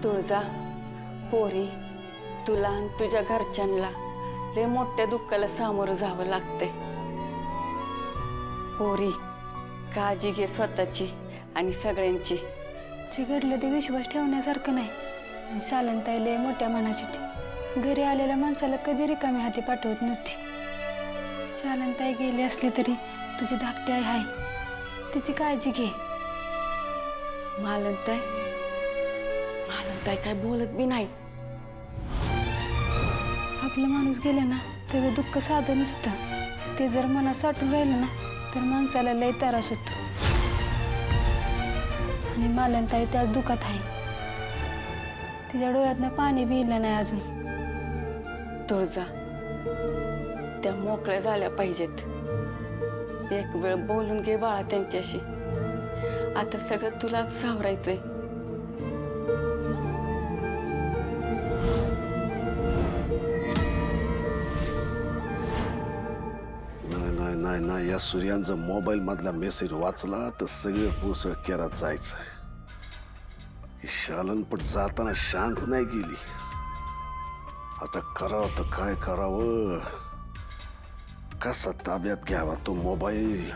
तुळजा, पोरी, तुला आणि तुझ्या घरच्यांना लय मोठ्या दुःखाला सामोरं जावं लागतंय. पोरी, काळजी घे स्वतःची आणि सगळ्यांची. जे घडलं ते विश्वास ठेवण्यासारखं नाही. शालनताई लय मोठ्या मनाची ती. घरी आलेल्या माणसाला कधी रिकामी हाती पाठवत नव्हती. शालनताई गेली असली तरी तुझी धाकटी आई आहे, तिची काळजी घे. मालनताई काय बोलत बी नाही. आपला माणूस गेला ना त्याचं दुःख साधं नसतं. ते जर मनात साठून राहिलं ना तर माणसाला लय त्रास होतो. आणि मालनताई त्याच दुःखात आहे. तिच्या डोळ्यातनं पाणी बी येलं नाही अजून. तुळजा, त्या मोकळ्या झाल्या पाहिजेत. एक वेळ बोलून घे बाळा त्यांच्याशी. आता सगळं तुलाच सावरायचंय. नाही, या सूर्यांचा मोबाईल मधला मेसेज वाचला तर सगळेच मुसळ केरात जायचं. शालन पण जाताना शांत नाही गेली. आता करावं तर काय करावं, कसा ताब्यात घ्यावा तो मोबाईल.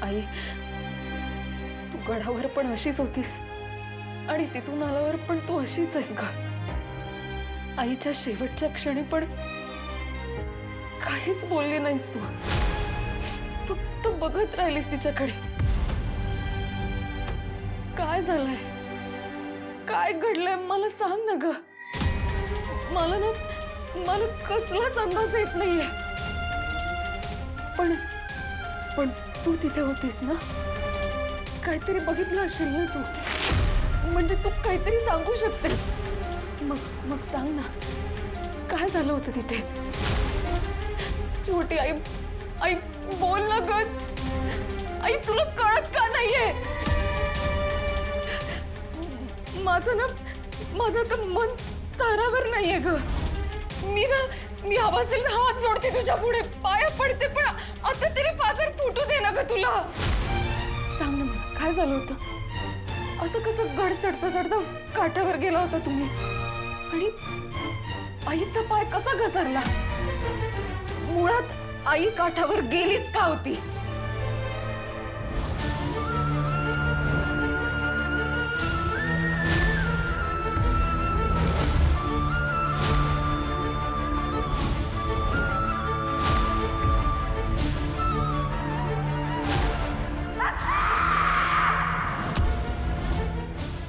आई, तू गडावर पण अशीच होतीस आणि तिथून आल्यावर पण तू अशीच आहेस का? आईच्या शेवटच्या क्षणी पण काहीच बोलली नाहीस तू. फक्त बघत राहिलीस तिच्याकडे. काय झालंय, काय घडलंय मला सांग ना ग. मला कसलाच अंदाज येत नाहीये. पण तू तिथे होतीस ना, काहीतरी बघितलं असेल ना तू. म्हणजे तू काहीतरी सांगू शकतेस. मग सांग ना, काय झालं होतं तिथे? छोटी आई बोल ना ग. आई, तुला कळत का नाहीये? माझं तर मन तारावर नाहीये ग. मी हवा असेल तर हात जोडते तुझ्या पुढे, पाया पडते, पण आता तरी पाजर फुटू दे ना ग तुला. सांग ना मला, काय झालं होतं? असं कसं गड चढता चढता काठावर गेला होता तुम्ही? आणि आईचा पाय कसा घसरला? मुळात आई काठावर गेलीच का होती?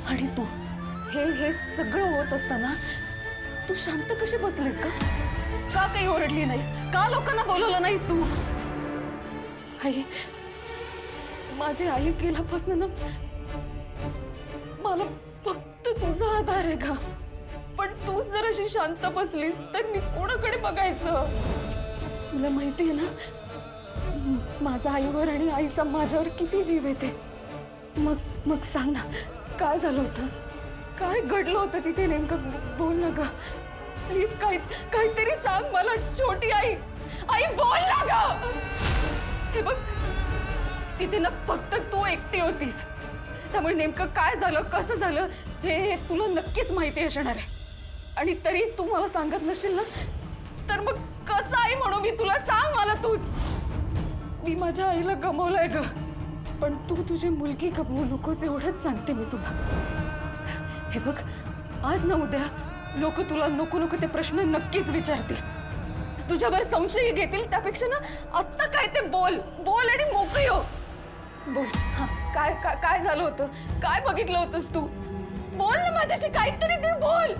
आणि तू हे सगळं होत असताना तू शांत कशी बसलीस का? का काही ओरडली नाहीस? का लोकांना बोलवलं नाहीस तू? आई, माझी आई गेल्यापासून ना मला फक्त तुझा आधार आहे का? पण तू जर अशी शांत बसलीस तर मी कोणाकडे बघायचं? तुला माहिती आहे ना माझा आईवर आणि आईचा माझ्यावर किती जीव येते. मग सांग ना, काय झालं होतं? काय घडलं होतं तिथे नेमकं? बोल ना ग प्लीज. काहीतरी सांग मला. छोटी आई बोल ना ग. हे बघ, तिथे ना फक्त तू एकटी होतीस. त्यामुळे नेमकं काय झालं, कसं झालं हे तुला नक्कीच माहिती असणार आहे. आणि तरी तू मला सांगत नसेल ना, तर मग कसं आई म्हणू मी तुला? सांग मला तूच. मी माझ्या आईला गमावलंय ग, पण तू तुझी मुलगी गमवू नकोस एवढंच सांगते मी तुला. हे बघ, आज ना उद्या लोक तुला नको ते प्रश्न नक्कीच विचारतील, तुझ्यावर संशय घेतील. त्यापेक्षा ना आत्ता काय ते बोल आणि मोकळी हो. बोल. हा, काय झालं होतं? काय बघितलं होतंस तू? बोल ना माझ्याशी काहीतरी, ते बोल.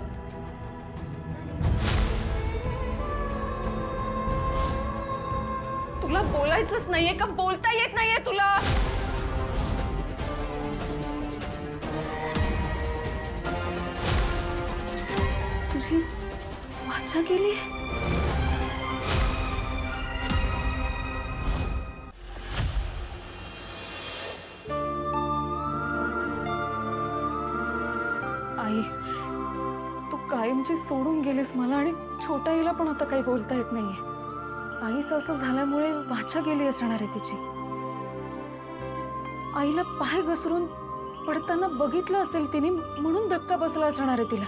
तुला बोलायचंच नाहीये का? बोलता येत नाहीये तुला? तुझी वाचा गेली. कायमची सोडून गेलीस मला आणि छोट्या आईला पण आता काही बोलता येत नाहीये. आईच असं झाल्यामुळे वाचा गेली असणार आहे तिची. आईला पाय घसरून पडताना बघितलं असेल तिने म्हणून धक्का बसला असणार आहे तिला.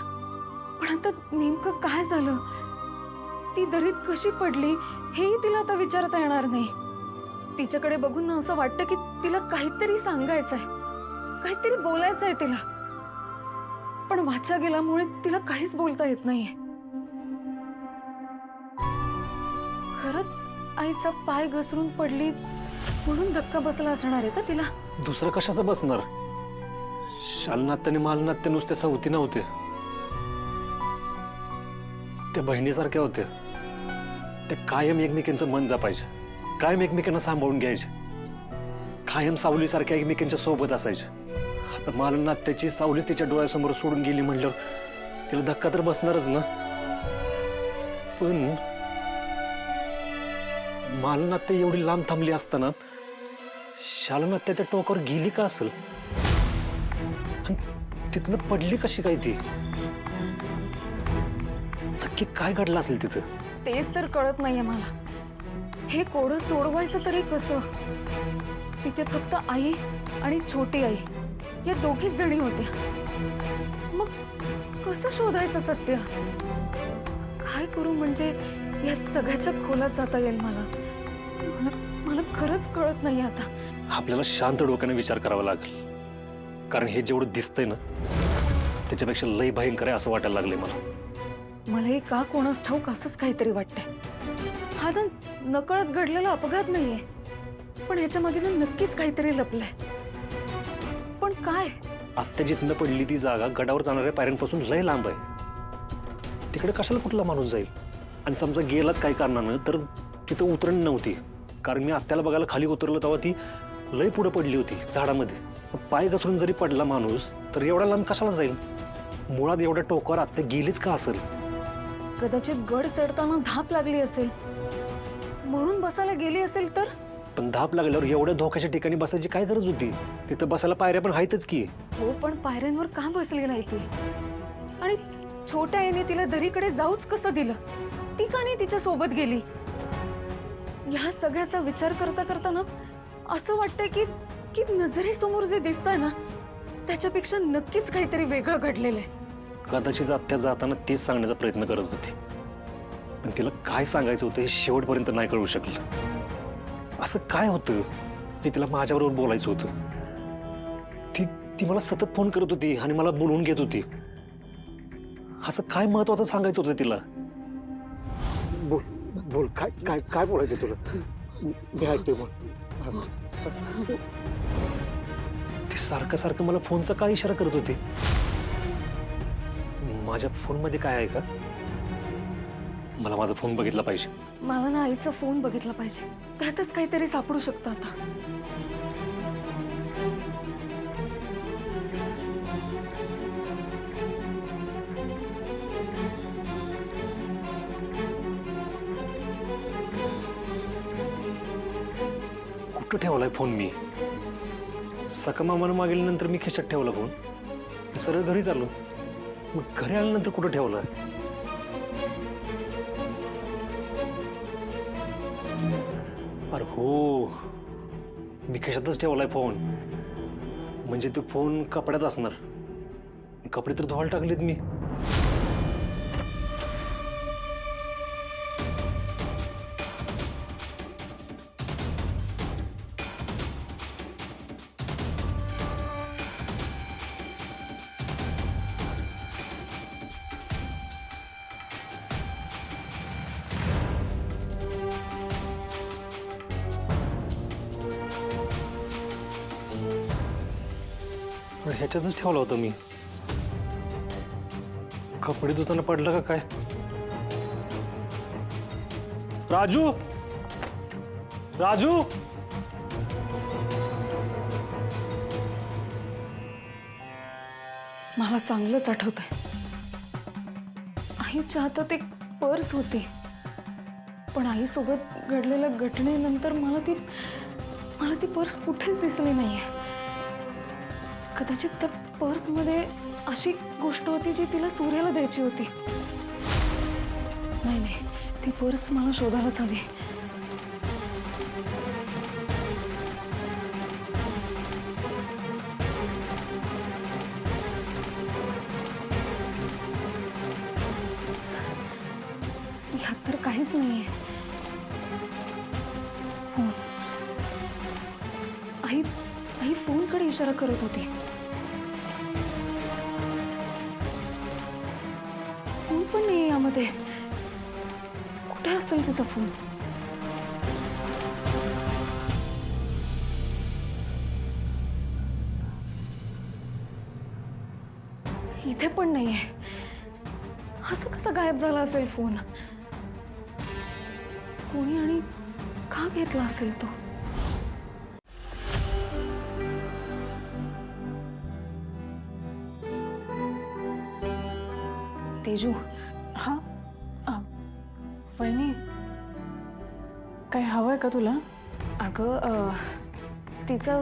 पण आता नेमकं काय झालं, ती दरीत कशी पडली हेही तिला आता विचारता येणार नाही. तिच्याकडे बघून ना असं वाटतं की तिला काहीतरी सांगायचंय, काहीतरी बोलायचंय तिला. पण वाचा गेल्यामुळे तिला काहीच बोलता येत नाहीये. खरंच आईचा पाय घसरून पडली म्हणून धक्का बसला असणार आहे का तिला? दुसरं कशाचं बसणार? शालनात्याने आणि मालनात्या नुसत्या सवती नव्हते, त्या बहिणीसारख्या होत्या. त्या कायम एकमेकींचं मन जपायचे, कायम एकमेकांना सांभाळून घ्यायचे, कायम सावलीसारख्या एकमेकांच्या सोबत असायचे. आता मालनात्याची सावलीच तिच्या डोळ्यासमोर सोडून गेली म्हणल्यावर तिला धक्का तर बसणारच ना. पण मालनात्या एवढी लांब थांबली असताना शालनात्या त्या टोकावर गेली का असेल? तिथनं पडली कशी काय ती? नक्की काय घडलं असेल तिथं? तेच तर कळत नाहीये मला. हे कोडं सोडवायचं तरी कसं? तिथे फक्त आई आणि छोटी आई या दोघीच जणी होत्या. मग कसं शोधायचं सत्य? काय करू म्हणजे या सगळ्याच्या खोलात जाता येईल मला? मला खरंच कळत नाही आता. आपल्याला शांत डोक्याने विचार करावा लागेल, कारण हे जेवढं दिसतंय ना त्याच्यापेक्षा लय भयंकर आहे असं वाटायला लागले मला. मलाही का कोणास ठाऊक असंच काहीतरी वाटतंय. हा ना नकळत घडलेला अपघात नाहीये, पण ह्याच्या मागे ना नक्कीच काहीतरी लपलंय. पण काय? आत्ता जिथनं पडली ती जागा गडावर जाणाऱ्या पायऱ्यांपासून लय लांब आहे. तिकडे कशाला कुठला माणूस जाईल? आणि समजा गेलाच काही कारणानं तर तिथं उतरण नव्हती, कारण मी आत्याला बघायला खाली उतरलो तेव्हा ती लय पुढे पडली होती झाडामध्ये. पाय घसरून जरी पडला माणूस तर एवढा लांब कशाला जाईल? मुळात एवढ्या टोकावर आत्या गेलीच का असेल? कदाचित गड चढताना धाप लागली असेल म्हणून बसायला गेली असेल तर. पण धाप लागल्यावर एवढ्या धोक्याच्या ठिकाणी बसायची काय गरज होती? तिथं बसायला पायऱ्या पण आहेतच की. हो, पण पायऱ्यांवर का बसली नाही ती? आणि छोट्या आईने तिला दरीकडे जाऊच कसं दिलं? ती का नाही तिच्या सोबत गेली? या सगळ्याचा विचार करता करता ना असं वाटतंय की की नजरेसमोर जे दिसतंय ना त्याच्यापेक्षा नक्कीच काहीतरी वेगळं घडलेलं आहे. कदाचित आत्या जाताना तेच सांगण्याचा प्रयत्न करत होती, पण तिला काय सांगायचं होतं हे शेवटपर्यंत नाही कळू शकलं. असं काय होतं जे तिला माझ्याबरोबर बोलायचं होतं? ती मला सतत फोन करत होती आणि मला बोलवून घेत होती. असं काय महत्वाचं सांगायचं होतं तिला? बोल बोल, काय काय काय बोलायचं तुला? मी ऐकतोय, बोल. ती सारखं सारखं मला फोनचा काय इशारा करत होती? माझ्या फोनमध्ये काय आहे का? मला माझा फोन बघितला पाहिजे. मला ना आईचा फोन बघितला पाहिजे, त्यातच काहीतरी सापडू शकतं आता. कुठं ठेवलाय फोन मी? सका मामानं मागेल्यानंतर मी खिशात ठेवला फोन, सरळ घरी चाललो. मग घरी आल्यानंतर कुठं ठेवला? अरे हो, मी खिशातच ठेवलाय फोन. म्हणजे तो फोन कपड्यात असणार. कपडे तर धुवायला टाकलेत मी. ह्याच्यातच ठेवला होता मी. कपडे धुताना पडलं का काय? राजू, राजू, मला चांगलंच आठवतंय. आईच्या हातात एक पर्स होती, पण आईसोबत घडलेल्या घटनेनंतर मला ती पर्स कुठेच दिसली नाहीये. कदाचित त्या पर्समध्ये अशी गोष्ट होती जी तिला सूर्याला द्यायची होती. नाही नाही, ती पर्स मला शोधायलाच हवी. ह्यात तर काहीच नाहीये. फोन. आई आई फोनकडे इशारा करत होती. फोन पण नाही यामध्ये. कुठे असेल तिचा फोन? इथे पण नाहीये. असं कसं गायब झाला असेल फोन? कोणी आणि का घेतला असेल तो? तेजू. हां वहिनी, काय हवं आहे का तुला? अगं तिचा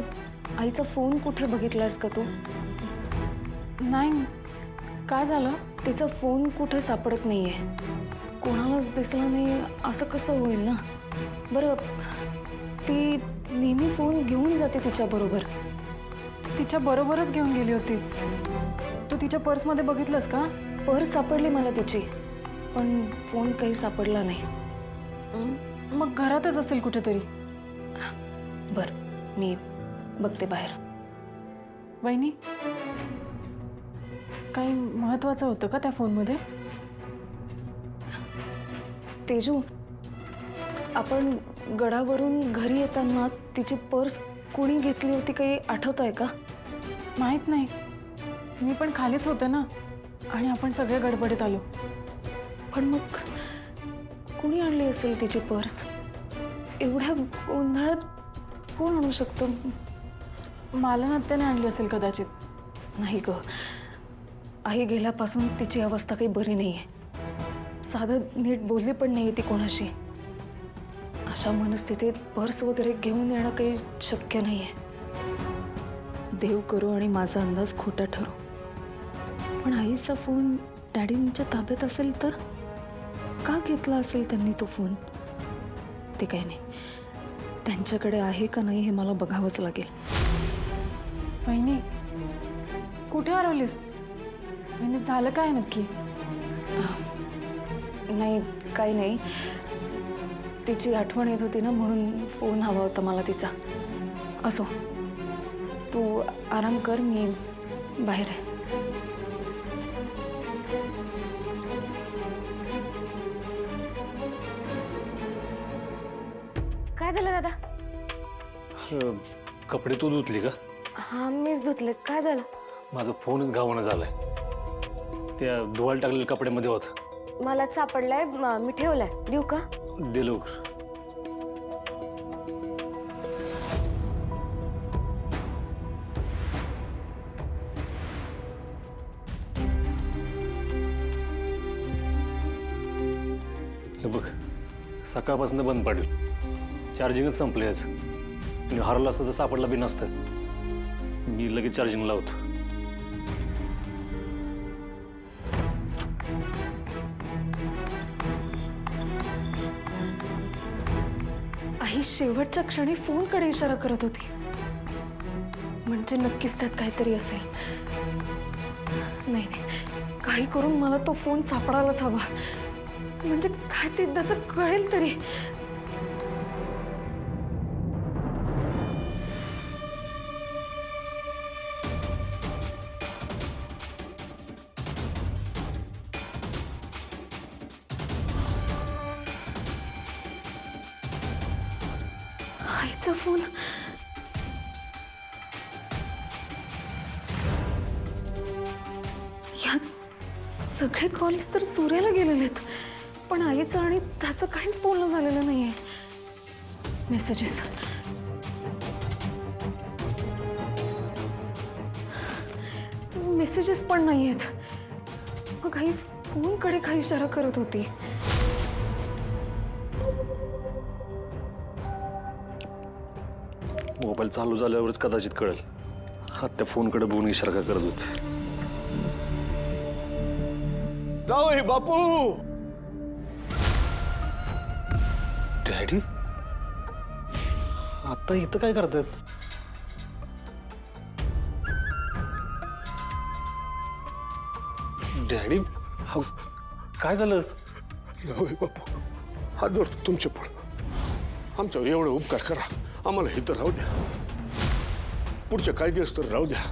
आईचा फोन कुठे बघितलास का तू? नाही, काय झालं? तिचा फोन कुठे सापडत नाहीये. कोणालाच दिसला नाही असं कसं होईल ना? बरं, ती नेहमी फोन घेऊन जाते तिच्याबरोबर. तिच्या बरोबरच घेऊन गेली होती. तू तिच्या पर्समध्ये बघितलंस का? पर्स सापडली मला तिची, पण फोन काही सापडला नाही. मग घरातच असेल कुठेतरी. बरं, मी बघते बाहेर. वहिनी, काही महत्वाचं होतं का त्या फोनमध्ये? तेजू, आपण गडावरून घरी येताना तिची पर्स कोणी घेतली होती काही आठवत आहे का? माहीत नाही, मी पण खालीच होते ना, आणि आपण सगळे गडबडीत आलो. पण मग कोणी आणली असेल तिची पर्स? एवढ्या गोंधळात कोण आणू शकतं? मालन आत्याने आणली असेल कदाचित. नाही ग, आई गेल्यापासून तिची अवस्था काही बरी नाही आहे. साधं नीट बोलली पण नाही ती कोणाशी. अशा मनस्थितीत पर्स वगैरे घेऊन येणं काही शक्य नाही आहे. देव करू आणि माझा अंदाज खोटा ठरू. पण आईचा फोन डॅडींच्या ताब्यात असेल तर का घेतला असेल त्यांनी तो फोन? ते काही नाही, त्यांच्याकडे आहे का नाही हे मला बघावंच लागेल. वहिनी, कुठे हरवलीस? वहिनी, झालं काय नक्की? नाही, काही नाही. तिची आठवण येत होती ना, म्हणून फोन हवा होता मला तिचा. असो, तू आराम कर, मी बाहेर आहे. काय झालं दादा? कपडे तू धुतली का? हा, मीच धुतले. काय झालं? माझा फोनच घावणं झालाय. त्या धुवायला टाकलेल्या कपड्यामध्ये होत. मला सापडलाय, मी ठेवलाय. देऊ का? दे लवकर. हे बघ, सकाळपासून बंद पडलं. चार्जिंगच संपलं याचं. आणि हरवलं असतं तर सापडला बी नसतं. मी लगेच चार्जिंग लावतो. आई शेवटच्या क्षणी फोनकडे इशारा करत होती. म्हणजे नक्कीच त्यात काहीतरी असेल. नाही नाही, काही करून मला तो फोन सापडायलाच हवा. म्हणजे काय ते त्याचं कळेल तरी. आईचा फोन. यात सगळे कॉल्स तर सूर्याला गेलेले आहेत, पण आईचं आणि त्याचं काहीच बोलणं झालेलं नाहीये. मेसेजेस. मेसेजेस पण नाही आहेत. मग आई फोनकडे काही इशारा करत होती. मोबाईल चालू झाल्यावरच कदाचित कळेल. त्या फोनकडे बघून इशारा का करत होते. जाऊ बापू. डॅडी आता इथं काय करतात? डॅडी काय झालं? जाऊ बापू, हात जोडतो तुमच्या पुढं. आमच्यावर एवढं उपकार करा, आम्हाला इथं राहू द्या. पुढच्या काही दिवस तर राहू द्या.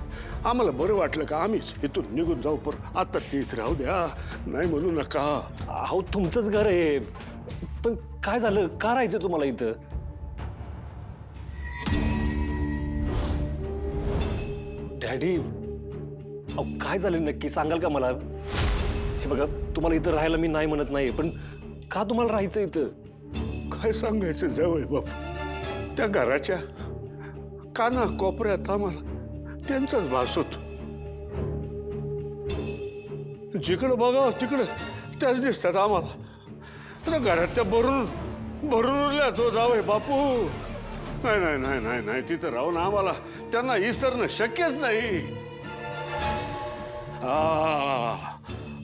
आम्हाला बरं वाटलं का आम्हीच इथून निघून जाऊ, पण आता ते इथं राहू द्या. नाही म्हणू नका. अहो तुमचंच घर आहे, पण काय झालं? का राहायचं तुम्हाला इथं? डॅडी अहो काय झालं नक्की सांगाल का मला? हे बघा, तुम्हाला इथं राहायला मी नाही म्हणत नाही, पण का तुम्हाला राहायचं इथं? काय सांगायचं जवळ बापू. त्या घराच्या काना कोपऱ्यात आम्हाला त्यांचाच भास होतो. जिकडं बघावं तिकडं त्याच दिसतात आम्हाला. त्या घरात त्या भरून उरल्या तो जावय बापू. नाही नाही नाही नाही नाही, तिथं राहून आम्हाला त्यांना विसरणं शक्यच नाही.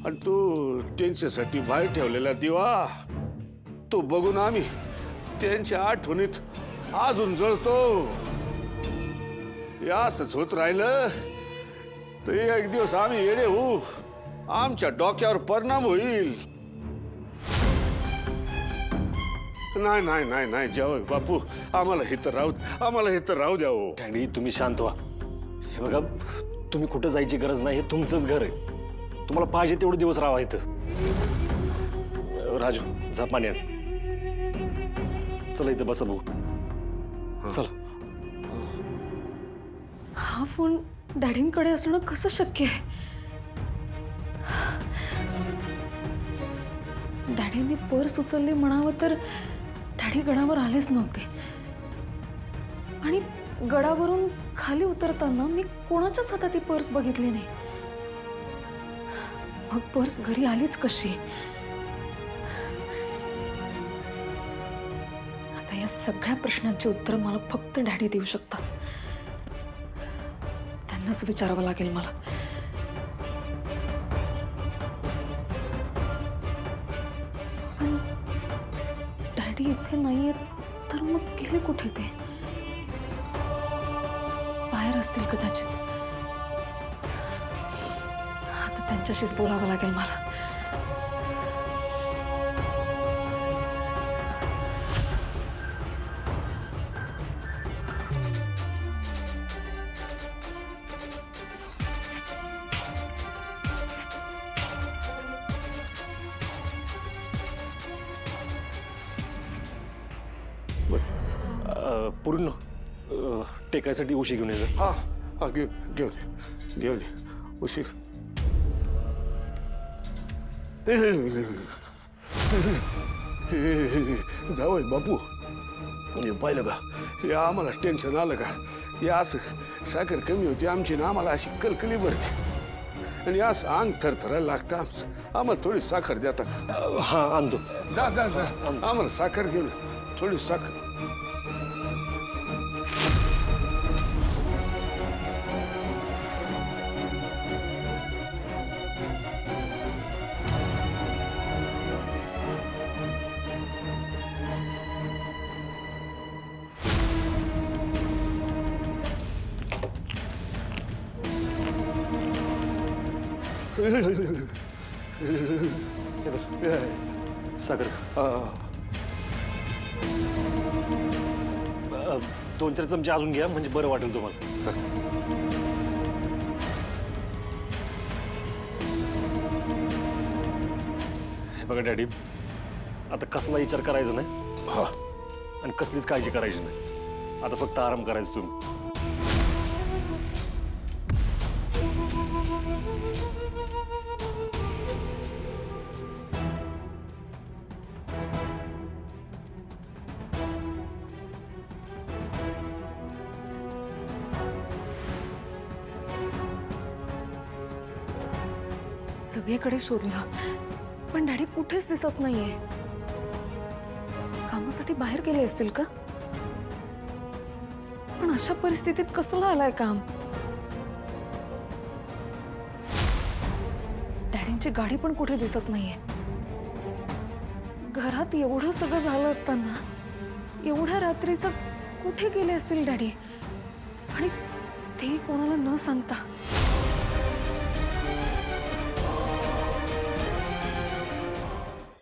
आणि तू त्यांच्यासाठी बाहेर ठेवलेला दिवा, तो बघून आम्ही त्यांच्या आठवणीत अजून जळतो. या असंच होत राहिलं तर एक दिवस आम्ही येणे होऊ, आमच्या डोक्यावर परिणाम होईल. नाही नाही नाही नाही जावई बापू, आम्हाला इथं राहू द्या. हो डॅडी तुम्ही शांत व्हा. हे बघा, तुम्ही कुठं जायची गरज नाही, हे तुमचंच घर आहे. तुम्हाला पाहिजे तेवढे दिवस राहा इथं. राजू जा पाणी आण. चला इथं बसा भाऊ. चला. हा फोन डॅडींकडे असणं कसं शक्य आहे? डॅडींनी पर्स उचलली म्हणावं तर डॅडी गडावर आलेच नव्हते. आणि गडावरून खाली उतरताना मी कोणाच्याच हातात ती पर्स बघितली नाही. मग पर्स घरी आलीच कशी? आता या सगळ्या प्रश्नांची उत्तर मला फक्त डॅडी देऊ शकतात. त्यांनाच विचारावं लागेल मला. पण डॅडी इथे नाहीये तर मग गेले कुठे ते? बाहेर असतील कदाचित. आता त्यांच्याशीच बोलावं लागेल मला. पूर्ण टेकायसाठी उशी घेऊन येतं. हा घेऊन ये उशीर. जावय बापू, हे पाहिलं का? हे आम्हाला टेन्शन आलं का? हे असं साखर कमी होती आमची ना, आम्हाला अशी कलकली भरते आणि असं अंग थरथरायला लागतं आमचं. आम्हाला थोडी साखर देता का? हा आणतो. जा आम्हाला साखर घेऊन थोडी साखर. साखर. 2-4 चमचे अजून घ्या म्हणजे बरं वाटेल तुम्हाला. हे बघा डॅडी, आता कसला विचार करायचा नाही आणि कसलीच काळजी करायची नाही. आता फक्त आराम करायचा तुम्ही. सगळीकडे शोधलं पण डॅडी कुठेच दिसत नाहीये. कामासाठी बाहेर गेले असतील का? पण अशा परिस्थितीत कसलं आलंय काम? डॅडींची गाडी पण कुठे दिसत नाहीये. घरात एवढं सगळं झालं असताना एवढ्या रात्रीचं कुठे गेले असतील डॅडी, आणि ते कोणाला न सांगता.